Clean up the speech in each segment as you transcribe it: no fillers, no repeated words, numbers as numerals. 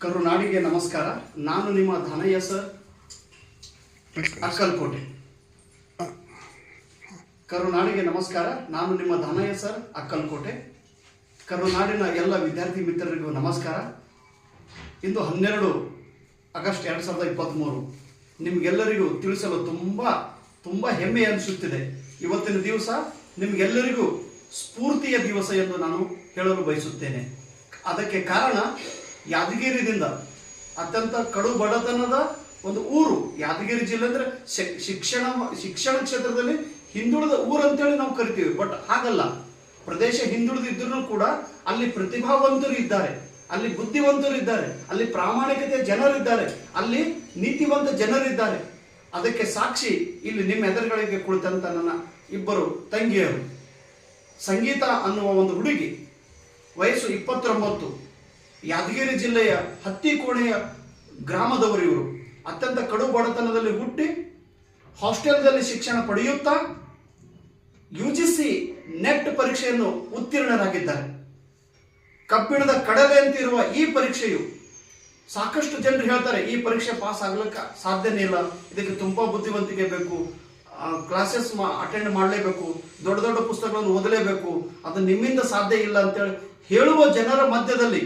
ಕರುನಾಡಿಗೆ ನಮಸ್ಕಾರ. ನಾನು ನಿಮ್ಮ ಧನಯ್ಯ ಸರ್, ಅಕ್ಕಲ್ಕೋಟೆ. ಕರುನಾಡಿಗೆ ನಮಸ್ಕಾರ. ನಾನು ನಿಮ್ಮ ಧನಯ್ಯ ಸರ್, ಅಕ್ಕಲ್ಕೋಟೆ. ಕರುನಾಡಿನ ಎಲ್ಲ ವಿದ್ಯಾರ್ಥಿ ಮಿತ್ರರಿಗೂ ನಮಸ್ಕಾರ. ಇಂದು 12 ಆಗಸ್ಟ್ 2023. ನಿಮಗೆಲ್ಲರಿಗೂ ತಿಳಿಸಲು ತುಂಬ ಹೆಮ್ಮೆ ಅನಿಸುತ್ತಿದೆ. ಇವತ್ತಿನ ದಿವಸ ನಿಮಗೆಲ್ಲರಿಗೂ ಸ್ಫೂರ್ತಿಯ ದಿವಸ ಎಂದು ನಾನು ಹೇಳಲು ಬಯಸುತ್ತೇನೆ. ಅದಕ್ಕೆ ಕಾರಣ, ಯಾದಗಿರಿದಿಂದ ಅತ್ಯಂತ ಕಡು ಬಡತನದ ಒಂದು ಊರು ಯಾದಗಿರಿ ಜಿಲ್ಲೆ ಅಂದರೆ ಶಿಕ್ಷಣ ಕ್ಷೇತ್ರದಲ್ಲಿ ಹಿಂದುಳಿದ ಊರು ಅಂತೇಳಿ ನಾವು ಕರಿತೀವಿ. ಬಟ್ ಹಾಗಲ್ಲ, ಪ್ರದೇಶ ಹಿಂದುಳಿದಿದ್ದರೂ ಕೂಡ ಅಲ್ಲಿ ಪ್ರತಿಭಾವಂತರು ಇದ್ದಾರೆ, ಅಲ್ಲಿ ಬುದ್ಧಿವಂತರು ಇದ್ದಾರೆ, ಅಲ್ಲಿ ಪ್ರಾಮಾಣಿಕತೆಯ ಜನರಿದ್ದಾರೆ, ಅಲ್ಲಿ ನೀತಿವಂತ ಜನರಿದ್ದಾರೆ. ಅದಕ್ಕೆ ಸಾಕ್ಷಿ ಇಲ್ಲಿ ನಿಮ್ಮ ಎದುರುಗಳಿಗೆ ಕುಳಿತಂತ ನನ್ನ ಇಬ್ಬರು ತಂಗಿಯರು. ಸಂಗೀತ ಅನ್ನುವ ಒಂದು ಹುಡುಗಿ, ವಯಸ್ಸು 29, ಯಾದಗಿರಿ ಜಿಲ್ಲೆಯ ಹತ್ತಿಕೋಣೆಯ ಗ್ರಾಮದವರು. ಇವರು ಅತ್ಯಂತ ಕಡು ಬಡತನದಲ್ಲಿ ಹುಟ್ಟಿ ಹಾಸ್ಟೆಲ್ದಲ್ಲಿ ಶಿಕ್ಷಣ ಪಡೆಯುತ್ತಾ UGC ನೆಟ್ ಪರೀಕ್ಷೆಯನ್ನು ಉತ್ತೀರ್ಣರಾಗಿದ್ದಾರೆ. ಕಬ್ಬಿಣದ ಕಡಲೆ ಅಂತಿರುವ ಈ ಪರೀಕ್ಷೆಯು, ಸಾಕಷ್ಟು ಜನರು ಹೇಳ್ತಾರೆ ಈ ಪರೀಕ್ಷೆ ಪಾಸ್ ಆಗ್ಲಿಕ್ಕೆ ಸಾಧ್ಯನೇ ಇಲ್ಲ, ಇದಕ್ಕೆ ತುಂಬಾ ಬುದ್ಧಿವಂತಿಕೆ ಬೇಕು, ಕ್ಲಾಸಸ್ ಅಟೆಂಡ್ ಮಾಡಲೇಬೇಕು, ದೊಡ್ಡ ದೊಡ್ಡ ಪುಸ್ತಕಗಳನ್ನು ಓದಲೇಬೇಕು, ಅದು ನಿಮ್ಮಿಂದ ಸಾಧ್ಯ ಇಲ್ಲ ಅಂತೇಳಿ ಹೇಳುವ ಜನರ ಮಧ್ಯದಲ್ಲಿ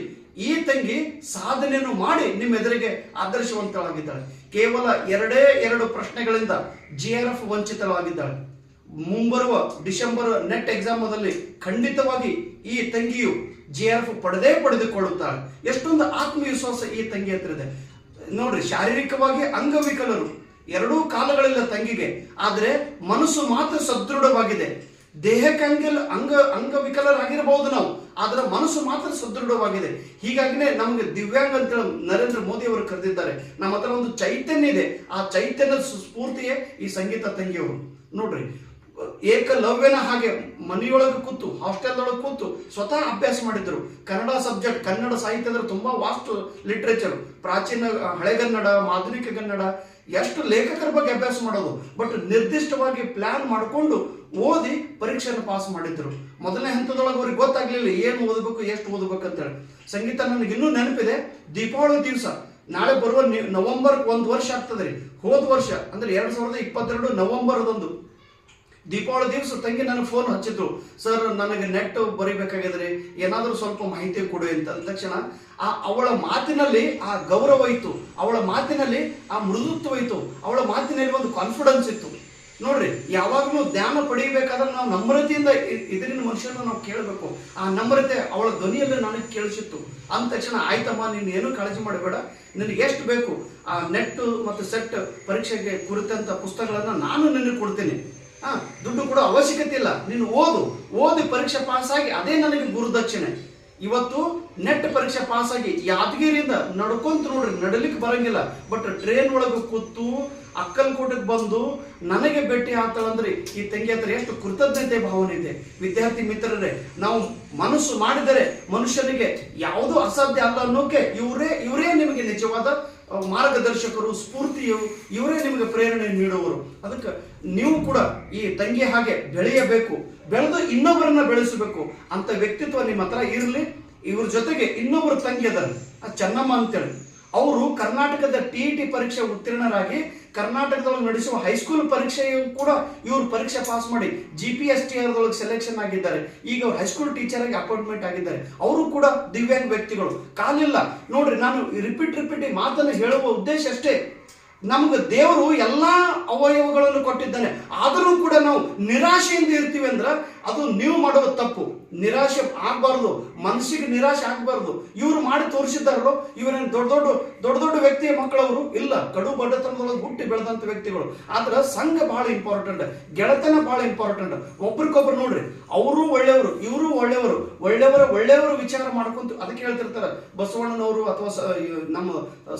ಈ ತಂಗಿ ಸಾಧನೆಯನ್ನು ಮಾಡಿ ನಿಮ್ಮ ಎದುರಿಗೆ ಆದರ್ಶವಂತಳಾಗಿದ್ದಾಳೆ. ಕೇವಲ 2 ಪ್ರಶ್ನೆಗಳಿಂದ GRF ವಂಚಿತಳಾಗಿದ್ದಾಳೆ. ಮುಂಬರುವ ಡಿಸೆಂಬರ್ ನೆಟ್ ಎಕ್ಸಾಮದಲ್ಲಿ ಖಂಡಿತವಾಗಿ ಈ ತಂಗಿಯು GRF ಪಡೆದುಕೊಳ್ಳುತ್ತಾಳೆ. ಎಷ್ಟೊಂದು ಆತ್ಮವಿಶ್ವಾಸ ಈ ತಂಗಿ ಹತ್ರ ಇದೆ ನೋಡ್ರಿ. ಶಾರೀರಿಕವಾಗಿ ಅಂಗವಿಕಲರು, 2 ಕಾಲಗಳಿಲ್ಲ ತಂಗಿಗೆ, ಆದ್ರೆ ಮನಸ್ಸು ಮಾತ್ರ ಸದೃಢವಾಗಿದೆ. ದೇಹಕ್ಕೆ ಅಂಗವಿಕಲರಾಗಿರಬಹುದು ನಾವು, ಆದ್ರೆ ಮನಸ್ಸು ಮಾತ್ರ ಸದೃಢವಾಗಿದೆ. ಹೀಗಾಗಿನೇ ನಮಗೆ ದಿವ್ಯಾಂಗ ಅಂತೇಳಿ ನರೇಂದ್ರ ಮೋದಿ ಅವರು ಕರೆದಿದ್ದಾರೆ. ನಮ್ಮ ಹತ್ರ ಒಂದು ಚೈತನ್ಯ ಇದೆ, ಆ ಚೈತನ್ಯದ ಸ್ಫೂರ್ತಿಯೇ ಈ ಸಂಗೀತ ತಂಗಿಯವರು. ನೋಡ್ರಿ, ಏಕಲವ್ಯನ ಹಾಗೆ ಮನೆಯೊಳಗೆ ಕೂತು, ಹಾಸ್ಟೆಲ್ದೊಳಗೆ ಕೂತು ಸ್ವತಃ ಅಭ್ಯಾಸ ಮಾಡಿದ್ರು. ಕನ್ನಡ ಸಬ್ಜೆಕ್ಟ್, ಕನ್ನಡ ಸಾಹಿತ್ಯ ಅಂದ್ರೆ ತುಂಬಾ ವಾಸ್ಟ್ ಲಿಟ್ರೇಚರ್, ಪ್ರಾಚೀನ ಹಳೆಗನ್ನಡ, ಆಧುನಿಕ ಕನ್ನಡ, ಎಷ್ಟು ಲೇಖಕರ ಬಗ್ಗೆ ಅಭ್ಯಾಸ ಮಾಡೋದು. ಬಟ್ ನಿರ್ದಿಷ್ಟವಾಗಿ ಪ್ಲಾನ್ ಮಾಡಿಕೊಂಡು ಓದಿ ಪರೀಕ್ಷೆಯನ್ನು ಪಾಸ್ ಮಾಡಿದ್ರು. ಮೊದಲನೇ ಹಂತದೊಳಗೆ ಅವ್ರಿಗೆ ಗೊತ್ತಾಗ್ಲಿಲ್ಲ ಏನು ಓದಬೇಕು, ಎಷ್ಟು ಓದಬೇಕು ಅಂತೇಳಿ. ಸಂಗೀತ ನನಗೆ ಇನ್ನೂ ನೆನಪಿದೆ, ದೀಪಾವಳಿ ದಿವಸ, ನಾಳೆ ಬರುವ ನವೆಂಬರ್ 1 ವರ್ಷ ಆಗ್ತದೆ ರೀ. ಹೋದ ವರ್ಷ ಅಂದ್ರೆ 2022 ನವೆಂಬರ್ದಂದು ದೀಪಾವಳಿ ದಿವಸ ತಂಗಿ ನನಗೆ ಫೋನ್ ಹಚ್ಚಿದ್ರು. ಸರ್, ನನಗೆ ನೆಟ್ ಬರೀಬೇಕಾಗಿದ್ರಿ, ಏನಾದರೂ ಸ್ವಲ್ಪ ಮಾಹಿತಿ ಕೊಡಿ ಅಂತ. ಅಂದ ತಕ್ಷಣ ಅವಳ ಮಾತಿನಲ್ಲಿ ಆ ಗೌರವ ಇತ್ತು, ಅವಳ ಮಾತಿನಲ್ಲಿ ಆ ಮೃದುತ್ವ ಇತ್ತು, ಅವಳ ಮಾತಿನಲ್ಲಿ ಒಂದು ಕಾನ್ಫಿಡೆನ್ಸ್ ಇತ್ತು. ನೋಡ್ರಿ, ಯಾವಾಗಲೂ ಜ್ಞಾನ ಪಡೆಯಬೇಕಾದ್ರೆ ನಾವು ನಮ್ರತೆಯಿಂದ ಇದರಿಂದ ಮನುಷ್ಯನ ನಾವು ಕೇಳಬೇಕು. ಆ ನಮ್ರತೆ ಅವಳ ಧ್ವನಿಯಲ್ಲಿ ನನಗೆ ಕೇಳಿಸಿತ್ತು. ಅಂದ ತಕ್ಷಣ, ಆಯ್ತಮ್ಮ, ನೀನು ಏನೂ ಕಾಳಜಿ ಮಾಡಬೇಡ, ನಿನಗೆ ಎಷ್ಟು ಬೇಕು ಆ ನೆಟ್ ಮತ್ತು ಸೆಟ್ ಪರೀಕ್ಷೆಗೆ ಕುರಿತಂತ ಪುಸ್ತಕಗಳನ್ನ ನಾನು ನಿನಗೆ ಕೊಡ್ತೀನಿ, ದುಡ್ಡು ಕೂಡ ಅವಶ್ಯಕತೆ ಇಲ್ಲ, ನೀನು ಓದಿ ಪರೀಕ್ಷೆ ಪಾಸ್ ಆಗಿ ಅದೇ ನನಗೆ ಗುರುದಕ್ಷಿಣೆ. ಇವತ್ತು ನೆಟ್ ಪರೀಕ್ಷೆ ಪಾಸ್ ಆಗಿ ಯಾದಗಿರಿಯಿಂದ ನಡ್ಕೊಂತ, ನೋಡ್ರಿ, ನಡಲಿಕ್ಕೆ ಬರಂಗಿಲ್ಲ, ಬಟ್ ಟ್ರೈನ್ ಒಳಗೆ ಕೂತು ಅಕ್ಕಲ್ಕೋಟೆಗೆ ಬಂದು ನನಗೆ ಭೇಟಿ ಆಗ್ತಾಳಂದ್ರೆ ಈ ತಂಗಿ ಹತ್ರ ಎಷ್ಟು ಕೃತಜ್ಞತೆ ಭಾವನೆ ಇದೆ. ವಿದ್ಯಾರ್ಥಿ ಮಿತ್ರರೇ, ನಾವು ಮನಸ್ಸು ಮಾಡಿದರೆ ಮನುಷ್ಯನಿಗೆ ಯಾವುದೂ ಅಸಾಧ್ಯ ಅಲ್ಲ ಅನ್ನೋಕೆ ಇವರೇ ನಿಮಗೆ ನಿಜವಾದ ಮಾರ್ಗದರ್ಶಕರು, ಸ್ಫೂರ್ತಿಯು, ಇವರೇ ನಿಮಗೆ ಪ್ರೇರಣೆ ನೀಡುವರು. ಅದಕ್ಕೆ ನೀವು ಕೂಡ ಈ ತಂಗಿ ಹಾಗೆ ಬೆಳೆಯಬೇಕು, ಬೆಳೆದು ಇನ್ನೊಬ್ಬರನ್ನ ಬೆಳೆಸಬೇಕು ಅಂತ ವ್ಯಕ್ತಿತ್ವ ನಿಮ್ಮ ಹತ್ರ ಇರಲಿ. ಇವ್ರ ಜೊತೆಗೆ ಇನ್ನೊಬ್ಬರು ತಂಗಿ ಅದರ, ಚೆನ್ನಮ್ಮ ಅಂತೇಳಿ, ಅವರು ಕರ್ನಾಟಕದ TET ಪರೀಕ್ಷೆ ಉತ್ತೀರ್ಣರಾಗಿ ಕರ್ನಾಟಕದೊಳಗೆ ನಡೆಸುವ ಹೈಸ್ಕೂಲ್ ಪರೀಕ್ಷೆಯು ಕೂಡ ಇವರು ಪರೀಕ್ಷೆ ಪಾಸ್ ಮಾಡಿ GPSTR ಸೆಲೆಕ್ಷನ್ ಆಗಿದ್ದಾರೆ. ಈಗ ಅವ್ರು ಹೈಸ್ಕೂಲ್ ಟೀಚರ್ ಆಗಿ ಅಪಾಯಿಂಟ್ಮೆಂಟ್ ಆಗಿದ್ದಾರೆ. ಅವರು ಕೂಡ ದಿವ್ಯಾಂಗ ವ್ಯಕ್ತಿಗಳು. ಕಾಲಿಲ್ಲ ನೋಡ್ರಿ, ನಾನು ರಿಪೀಟ್ ಮಾತನ್ನು ಹೇಳುವ ಉದ್ದೇಶ ಅಷ್ಟೇ. ನಮ್ಗೆ ದೇವರು ಎಲ್ಲಾ ಅವಯವಗಳನ್ನು ಕೊಟ್ಟಿದ್ದಾನೆ, ಆದರೂ ಕೂಡ ನಾವು ನಿರಾಶೆಯಿಂದ ಇರ್ತೀವಿ ಅಂದ್ರೆ ಅದು ನೀವು ಮಾಡುವ ತಪ್ಪು. ನಿರಾಶೆ ಆಗ್ಬಾರ್ದು, ಮನಸ್ಸಿಗೆ ನಿರಾಶೆ ಆಗ್ಬಾರ್ದು. ಇವರು ಮಾಡಿ ತೋರಿಸಿದ್ದಾರೋ, ಇವರೇನು ದೊಡ್ಡ ವ್ಯಕ್ತಿಯ ಮಕ್ಕಳವರು ಇಲ್ಲ, ಕಡು ಬಡತನದೊಳಗೆ ಹುಟ್ಟಿ ಬೆಳೆದಂತ ವ್ಯಕ್ತಿಗಳು. ಆದ್ರೆ ಸಂಘ ಬಹಳ ಇಂಪಾರ್ಟೆಂಟ್, ಗೆಳತನ ಬಹಳ ಇಂಪಾರ್ಟೆಂಟ್. ಒಬ್ರಿಗೊಬ್ರು ನೋಡ್ರಿ, ಅವರು ಒಳ್ಳೆಯವರು, ಇವರು ಒಳ್ಳೆಯವರು ವಿಚಾರ ಮಾಡ್ಕೊಂತ. ಅದಕ್ಕೆ ಹೇಳ್ತಿರ್ತಾರೆ ಬಸವಣ್ಣನವರು ಅಥವಾ ನಮ್ಮ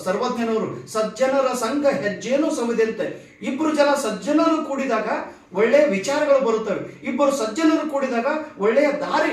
ಸರ್ವಜ್ಞನವರು, ಸಜ್ಜನರ ಸಂಘ ಹೆಜ್ಜೇನು ಸವಿದೆಂತೆ. 2 ಜನ ಸಜ್ಜನರು ಕೂಡಿದಾಗ ಒಳ್ಳೆಯ ವಿಚಾರಗಳು ಬರುತ್ತವೆ. ಇಬ್ಬರು ಸಜ್ಜನರು ಕೂಡಿದಾಗ ಒಳ್ಳೆಯ ದಾರಿ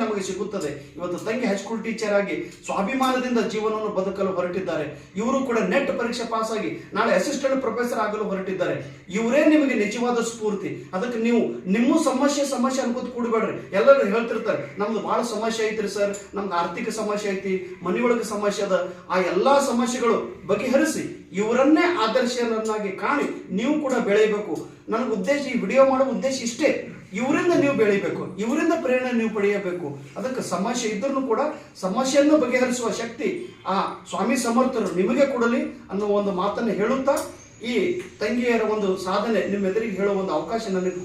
ನಮಗೆ ಸಿಗುತ್ತದೆ. ಇವತ್ತು ತಂಗಿ ಹೈಸ್ಕೂಲ್ ಟೀಚರ್ ಆಗಿ ಸ್ವಾಭಿಮಾನದಿಂದ ಜೀವನವನ್ನು ಬದುಕಲು ಹೊರಟಿದ್ದಾರೆ. ಇವರು ಕೂಡ ನೆಟ್ ಪರೀಕ್ಷೆ ಪಾಸ್ ಆಗಿ ನಾಳೆ ಅಸಿಸ್ಟೆಂಟ್ ಪ್ರೊಫೆಸರ್ ಆಗಲು ಹೊರಟಿದ್ದಾರೆ. ಇವರೇ ನಿಮಗೆ ನಿಜವಾದ ಸ್ಫೂರ್ತಿ. ಅದಕ್ಕೆ ನೀವು ನಿಮ್ಮ ಸಮಸ್ಯೆ ಅನ್ಕೋತ ಕೂಡಬೇಡ್ರಿ. ಎಲ್ಲರೂ ಹೇಳ್ತಿರ್ತಾರೆ, ನಮ್ದು ಬಹಳ ಸಮಸ್ಯೆ ಐತ್ರಿ ಸರ್, ನಮ್ದು ಆರ್ಥಿಕ ಸಮಸ್ಯೆ ಐತಿ, ಮನೆಯೊಳಗೆ ಸಮಸ್ಯೆ ಅದ. ಆ ಎಲ್ಲಾ ಸಮಸ್ಯೆಗಳು ಬಗೆಹರಿಸಿ ಇವರನ್ನೇ ಆದರ್ಶರನ್ನಾಗಿ ಕಾಣಿ ನೀವು ಕೂಡ ಬೆಳೆಯಬೇಕು. ನನಗೆ ಉದ್ದೇಶ, ಈ ವಿಡಿಯೋ ಮಾಡೋ ಉದ್ದೇಶ ಇಷ್ಟೇ. ಇವರಿಂದ ನೀವು ಬೆಳಿಬೇಕು, ಇವರಿಂದ ಪ್ರೇರಣೆ ನೀವು ಪಡೆಯಬೇಕು. ಅದಕ್ಕೆ ಸಮಸ್ಯೆ ಇದ್ರೂ ಕೂಡ ಸಮಸ್ಯೆಯನ್ನು ಬಗೆಹರಿಸುವ ಶಕ್ತಿ ಆ ಸ್ವಾಮಿ ಸಮರ್ಥರು ನಿಮಗೆ ಕೊಡಲಿ ಅನ್ನೋ ಒಂದು ಮಾತನ್ನು ಹೇಳುತ್ತಾ, ಈ ತಂಗಿಯರ ಒಂದು ಸಾಧನೆ ನಿಮ್ಮೆದುರಿಗೆ ಹೇಳುವ ಒಂದು ಅವಕಾಶ ನನಗೆ